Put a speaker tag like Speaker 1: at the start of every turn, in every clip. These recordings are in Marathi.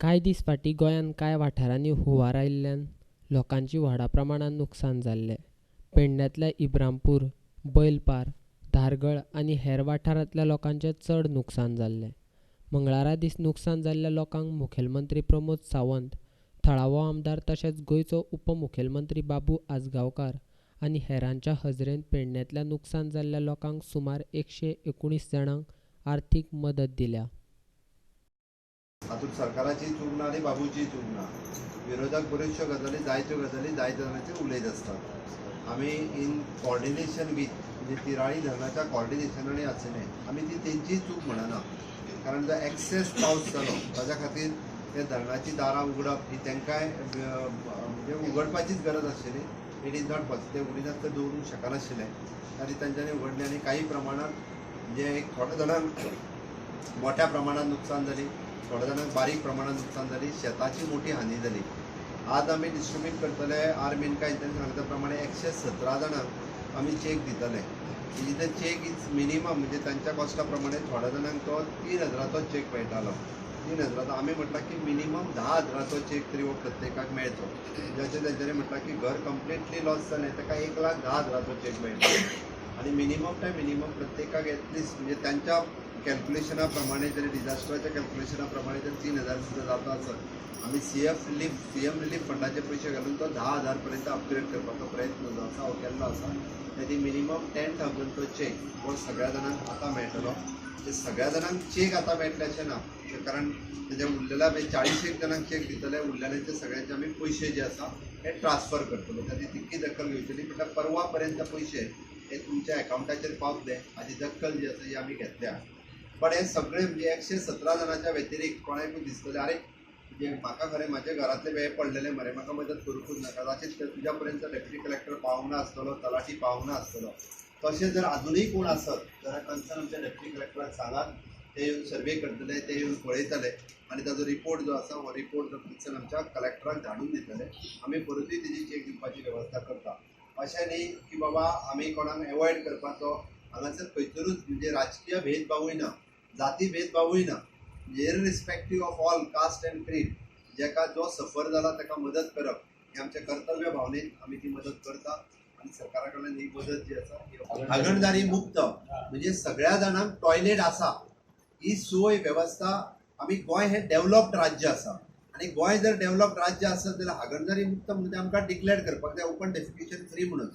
Speaker 1: कांय दीस फाटीं गोंयांत कांय वाठारांनी हुंवार आयिल्ल्यान लोकांची व्हडा प्रमाणांत नुकसाण जाल्लें. पेडण्यांतल्या इब्रामपूर, बैलपार, धारगळ आनी हेर वाठारांतल्या लोकांचें चड नुकसाण जाल्लें. मंगळारा दीस नुकसाण जाल्ल्या लोकांक मुखेलमंत्री प्रमोद सावंत, थळावो आमदार तशेंच गोंयचो उपमुखेलमंत्री बाबू आजगांवकार आनी हेरांच्या हजेरेंत पेडण्यांतल्या नुकसाण जाल्ल्या लोकांक सुमार 119 जाणांक आर्थीक मदत दिल्या.
Speaker 2: हातूंत सरकाराची चूक ना आनी बाबूची चूक ना. विरोधक बऱ्योचश्यो गजाली जायत्यो जायते उलयत आसतात. आमी इन कॉर्डिनेशन वीथ म्हणजे तिराळी धरणाच्या कॉर्डिनेशनाने आसले. आमी ती तेंची चूक म्हणना, कारण जो एक्सेस पावस जालो ताच्या खातीर ते धरणाची दारां उगडप ही तांकांय म्हणजे उगडपाचीच गरज आशिल्ली. It is not possible. उगडिनात ते दवरूंक शकनाशिल्ले आनी तांच्यांनी उगडले आनी काही प्रमाणात म्हणजे एक थोड्या जाणांक मोठ्या प्रमाणात नुकसाण जाली, थोड्या जाणांक बारीक प्रमाणात नुकसाण जाली, शेताची मोठी हानी जाली. आज आमी डिस्ट्रिब्यूट करतले. मिनका हेंच्यांनी सांगल्या प्रमाणे 117 जाणांक आमी चेक दितले. जिथे चेक इज मिनिमम म्हणजे तांच्या कॉस्टा प्रमाणे थोड्या जाणांक तो 3000चो चेक मेळटालो. 3000 आमी म्हटलां की मिनिमम 10,000चो चेक तरी हो प्रत्येकाक मेळचो. ज्याचे तेंच्यांनी म्हटलां की घर कंप्लिटली लॉस जालें ताका 1,10,000चो चेक मेळटलो आनी मिनिमम प्रत्येकाक एटलिस्ट म्हणजे तांच्या कॅल्क्युलेशना प्रमाणे जरी डिझास्टराच्या कॅल्क्युलेशना प्रमाणे जर 3,000 सुद्दां जाता आसत आमी सीएम रिलीफ फंडाचे पयशे घालून तो 10,000 पर्यंत अपग्रेड करपाचो प्रयत्न जो आसा हो केल्लो आसा. ताची मिनिमम 10,000चो चेक हो सगळ्या जाणांक आतां मेळटलो. ते सगळ्या जाणांक चेक आतां मेळटले अशें ना, कारण तेजे उरलेल्या 40 जाणांक चेक दितले. उरलेल्यांचे सगळ्यांचे आमी पयशे जे आसा हे ट्रान्सफर करतलो. ताची तितकी दखल घेवची म्हटल्यार परवा पर्यंत पयशे हे तुमच्या अकाउंटाचेर पावतले हाची दखल जी आसा ही आमी घेतल्या. पण हे सगळे म्हणजे 117 जाणांच्या व्यतिरिक्त कोणाकूय दिसतले अरे म्हणजे म्हाका खरें म्हाजे घरांतले वेळ पडलेले मरे, म्हाका मदत करूंकूच नाका. कदाचित तुज्या पर्यंत डेप्युटी कलेक्टर पावूंक ना आसतलो, तलाठी पावूंक ना आसतलो. तशें जर अजुनूय कोण आसत जाल्यार कन्सर्न आमच्या डेप्युटी कलेक्टराक सांगात. ते येवन सर्वे करतले, ते येवन पळयतले आनी ताजो रिपोर्ट जो आसा हो रिपोर्ट जो कन्सर्न आमच्या कलेक्टराक धाडून दितले. आमी परतूय तेजी चेक दिवपाची वेवस्था करता. अशें न्ही की बाबा आमी कोणाक एवॉयड करपाचो. हांगासर खंयसरूच म्हणजे राजकीय भेदभावूय ना, जाती भेदभावूय ना. इररिस्पेक्टीव ऑफ ऑल कास्ट एंड क्रीड जेका जो सफर जाला ताका मदत करप हे आमचे कर्तव्य भावनेन आमी ती मदत करता. आनी सरकारा कडल्यान ही मदत जी आसा हागणदारी मुक्त म्हणजे सगळ्या जाणांक टॉयलेट आसा ही सोय वेवस्था. आमी गोंय हे डेव्हलप्ड राज्य आसा आनी गोंय जर डेव्हलप्ड राज्य आसत जाल्यार हागणदारी मुक्त म्हणजे आमकां डिक्लेअर करपाक जाय ओपन डेफिकेशन फ्री म्हणून.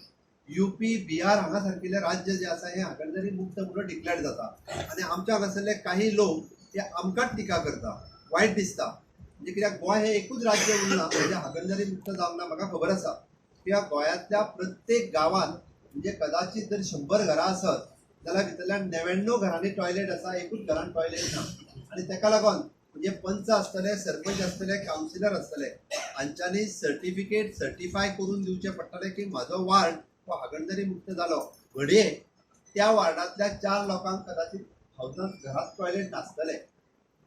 Speaker 2: यूपी बिहार हांगा सारकिल्ले राज्य जे आसा हे हागणदारी मुक्त म्हणून डिक्लेअर जाता आनी आमच्या हांगासरले काही लोक हे आमकांच टिका करता. वायट दिसता म्हणजे कित्याक गोंय हे एकूच राज्य उरना म्हणजे हागणदारी मुक्त जावंक ना. म्हाका खबर आसा कित्याक गोंयांतल्या प्रत्येक गांवांत म्हणजे कदाचित जर 100 घरां आसत जाल्यार भितरल्यान 99 घरांनी टॉयलेट आसा, एकूच घरान टॉयलेट ना. आनी ताका लागून म्हणजे पंच आसतले, सरपंच आसतले, कावन्सिलर आसतले हांच्यांनी सर्टिफाय करून दिवचे पडटले की म्हाजो वार्ड हो हागणदारी मुक्त जालो. घडये त्या वार्डांतल्या 4 लोकांक कदाचित हावसांत घरांत टॉयलेट नासतले.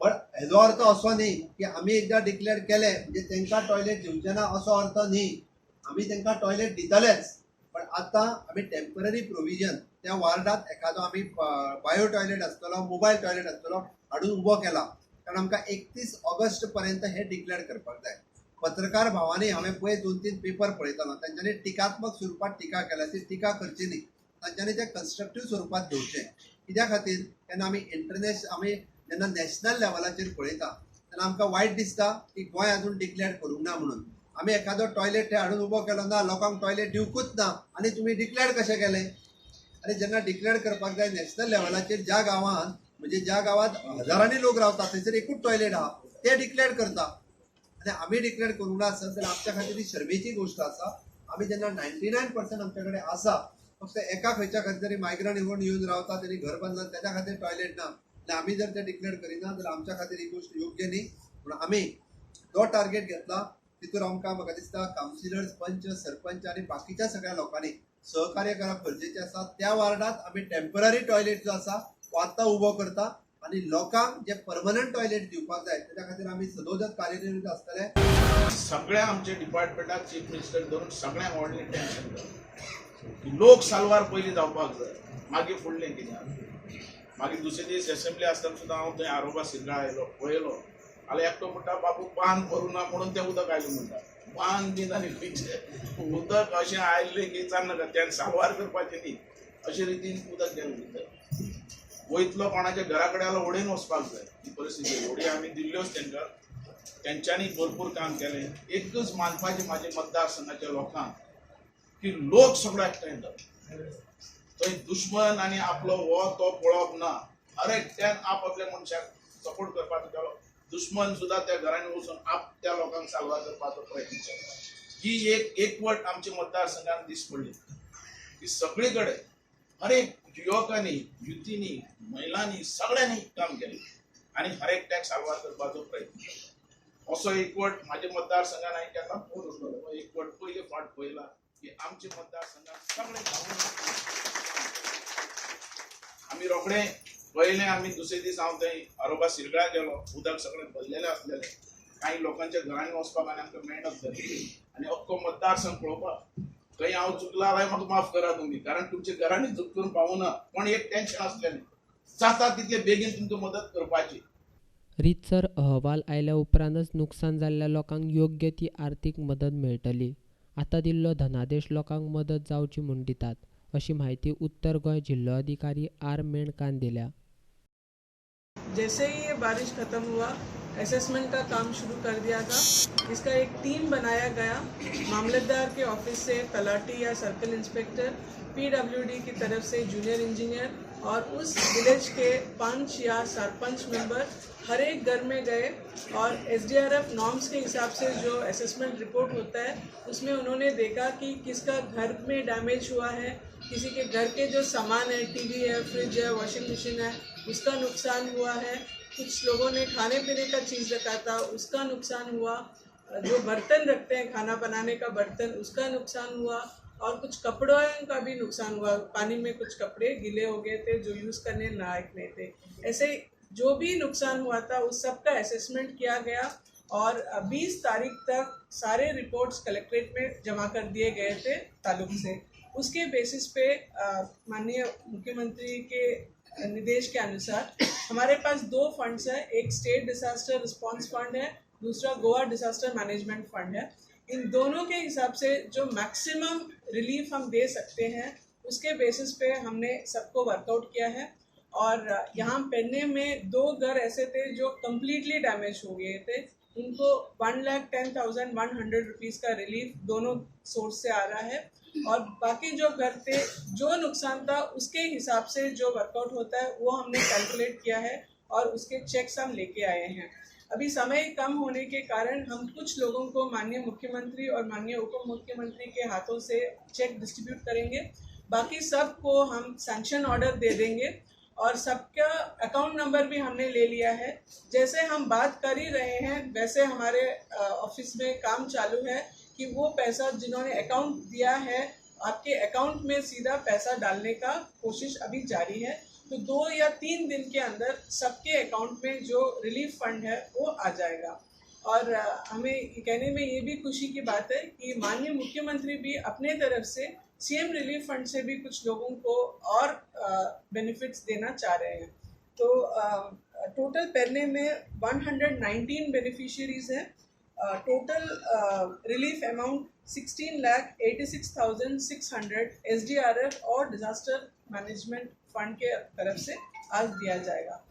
Speaker 2: पण हेजो अर्थ असो न्ही की आमी एकदां डिक्लेअर केले म्हणजे तांकां टॉयलेट दिवचे ना असो अर्थ न्ही. आमी तांकां टॉयलेट दितलेच. पण आतां आमी टेम्पररी प्रोविजन त्या वार्डांत एखादो आमी बायो टॉयलेट आसतलो, मोबायल टॉयलेट आसतलो हाडून उबो केला. कारण आमकां 31 ऑगस्ट पर्यंत हे डिक्लेअर करपाक जाय. पत्रकार भावांनी हांवें पळय 2-3 पेपर पळयतालो तांच्यांनी टिकात्मक स्वरुपात टिका केल्या. ती टिका करची न्ही, तांच्यांनी ते कन्स्ट्रक्टीव स्वरुपात घेवचें. कित्या खातीर तेन्ना आमी जेन्ना नॅशनल लेवलाचेर पळयता तेन्ना आमकां वायट दिसता की गोंय अजून डिक्लेअर करूंक ना म्हणून. आमी एखादो टॉयलेट हाडून उबो केलो ना, लोकांक टॉयलेट दिवंकूच ना आनी तुमी डिक्लेअर कशें केलें. आनी जेन्ना डिक्लेअर करपाक जाय नॅशनल लेवलाचेर ज्या गांवांत म्हणजे ज्या गांवांत हजारांनी लोक रावता थंयसर एकूच टॉयलेट आहा ते डिक्लेअर करता आनी आमी डिक्लेअर करूंक ना आसत जाल्यार आमच्या खातीर ही शर्मेची गोश्ट आसा. आमी जेन्ना 99% आमचे कडेन आसा, फक्त एका खंयच्या खातीर तरी मायग्रंट येवन रावता तेणी घर बांदला त्याच्या खातीर टॉयलेट ना आनी आमी जर ते डिक्लेअर करिना जाल्यार आमच्या खातीर ही गोश्ट योग्य न्ही. म्हणून आमी जो टार्गेट घेतला तितून आमकां म्हाका दिसता कावन्सिलर्स, पंच, सरपंच आनी बाकीच्या सगळ्या लोकांनी सहकार्य करप गरजेचें आसा. त्या वार्डात आमी टेम्पररी टॉयलेट जो आसा तो आतां उबो करता आनी लोकांक जे परमनंट टॉयलेट दिवपाक जाय त्याच्या खातीर आमी सदोजत कार्यनिरत आसतले.
Speaker 3: सगळ्या आमच्या डिपार्टमेंटाक चीफ मिनिस्टर धरून सगळ्यांक व्हडलें टेन्शन की लोक साल्वार पयलीं जावपाक जाय, मागीर फुडलें कितें. मागीर दुसरे दीस असेंब्ली आसतना सुद्दां हांव थंय आरोबा सिंगा आयलो पळयलो आल्या एकटो म्हणटा बाबू बांद भरू ना म्हणून ते उदक आयलें म्हणटा. बांद बी आनी खंयचें उदक अशें आयल्लें की जालें त्यान साल्वार करपाचें न्ही अशे रितीन उदक गेलें भितर. वयतलो कोणाच्या घरा कडेन जाल्यार ओडीन वचपाक जाय ही परिस्थिती. ओडी आमी दिल्ल्योच तांकां, तेंच्यांनी भरपूर काम केलें. एकच मानपाचें म्हाज्या मतदारसंघाच्या लोकांक की लोक सगळो एकठांय जाता. थंय दुश्मन आनी आपलो हो तो पळोवप ना. हर एकट्यान आपल्या मनशाक सपोर्ट करपाचो केलो. दुश्मन सुद्धा त्या घरांनी वचून त्या लोकांक साल्वार करपाचो प्रयत्न केलो. ही एक एकवट आमच्या मतदारसंघात दिस पडली की सगळी कडेन हर एक युवकांनी, युतींनी, महिलांनी सगळ्यांनी काम केलें आनी हर एकट्याक साल्वार करपाचो प्रयत्न केलो. असो एकवट माझ्या मतदारसंघात हांवें केन्ना पळोवंक ना. एकवट पयले फावट पळयला की आमच्या मतदारसंघात सगळे आमी रोखडे पयलें आमी दुसरे दीस हांव थंय अरोबा सिरगळा गेलो. उदक सगळें भरलेलें आसलेलें. काही लोकांच्या घरांनी वचपाक आनी आमकां मेळनासलें आनी अख्खो मतदारसंघ पळोवपाक. थंय हांव चुकला जाल्यार म्हाका माफ करा तुमी, कारण तुमच्या घरांनी चुकून पावूना. पण एक टेन्शन आसलेलें, जाता तितले बेगीन तुमकां मदत करपाची.
Speaker 1: रीतसर अहवाल आयल्या उपरांतच नुकसान जाल्ल्या लोकांक योग्य ती आर्थीक मदत मेळटली. आतां दिल्लो धनादेश लोकांक मदत जावची म्हूण दितात, अशी माहिती उत्तर गोंय जिल्लो अधिकारी आर मेणकान दिल्या.
Speaker 4: जैसे ही ये बारिश खत्म हुआ, असेसमेंट का काम शुरू कर दिया था. इसका एक टीम बनाया गया. मामलतदार के ऑफिस से तलाटी या सर्कल इंस्पेक्टर, पीडब्ल्यूडी की तरफ से जूनियर इंजीनियर और उस विलेज के 5 या सरपंच मेंबर हर एक घर में गए और एसडीआरएफ नॉर्म्स के हिसाब से जो असेसमेंट रिपोर्ट होता है उसमें उन्होंने देखा कि किसका घर में डैमेज हुआ है, किसी के घर के जो सामान है, टीवी है, फ्रिज है, वॉशिंग मशीन है, उसका नुकसान हुआ है. कुछ लोगों ने खाने पीने का चीज़ रखा था, उसका नुकसान हुआ. जो बर्तन रखते हैं, खाना बनाने का बर्तन, उसका नुकसान हुआ. और कुछ कपड़ों का भी नुकसान हुआ. पानी में कुछ कपड़े गीले हो गए थे जो यूज़ करने लायक नहीं थे. ऐसे जो भी नुकसान हुआ था उस सब का असेसमेंट किया गया और 20 तारीख तक सारे रिपोर्ट्स कलेक्ट्रेट में जमा कर दिए गए थे ताल्लुक से. उसके बेसिस पे माननीय मुख्यमंत्री के निर्देश के अनुसार हमारे पास 2 फंड्स हैं. एक स्टेट डिजास्टर रिस्पांस फंड है, दूसरा गोवा डिजास्टर मैनेजमेंट फंड है. इन दोनों के हिसाब से जो मैक्सिमम रिलीफ हम दे सकते हैं उसके बेसिस पे हमने सबको वर्कआउट किया है. और यहाँ पेन्ने में 2 घर ऐसे थे जो कम्प्लीटली डैमेज हो गए थे. उनको 1,10,100 रुपीज़ का रिलीफ दोनों सोर्स से आ रहा है. और बाकी जो घर थे, जो नुकसान था उसके हिसाब से जो वर्कआउट होता है वो हमने कैलकुलेट किया है और उसके चेक्स हम लेके आए हैं. अभी समय कम होने के कारण हम कुछ लोगों को माननीय मुख्यमंत्री और माननीय उप मुख्यमंत्री के हाथों से चेक डिस्ट्रीब्यूट करेंगे. बाकी सबको हम सैंक्शन ऑर्डर दे देंगे और सबका अकाउंट नंबर भी हमने ले लिया है. जैसे हम बात कर ही रहे हैं वैसे हमारे ऑफिस में काम चालू है कि वो पैसा जिन्होंने अकाउंट दिया है आपके अकाउंट में सीधा पैसा डालने का कोशिश अभी जारी है. तो 2 या 3 दिन के अंदर सबके अकाउंट में जो रिलीफ फंड है वो आ जाएगा. और हमें कहने में ये भी खुशी की बात है कि माननीय मुख्यमंत्री भी अपने तरफ से सीएम रिलीफ फंड से भी कुछ लोगों को और बेनिफिट्स देना चाह रहे हैं. तो टोटल पेरने में 119 बेनिफिशियरीज हैं. टोटल रिलीफ अमाउंट 16,86,600 एसडीआरएफ और डिजास्टर मैनेजमेंट फंड के तरफ से आज दिया जाएगा.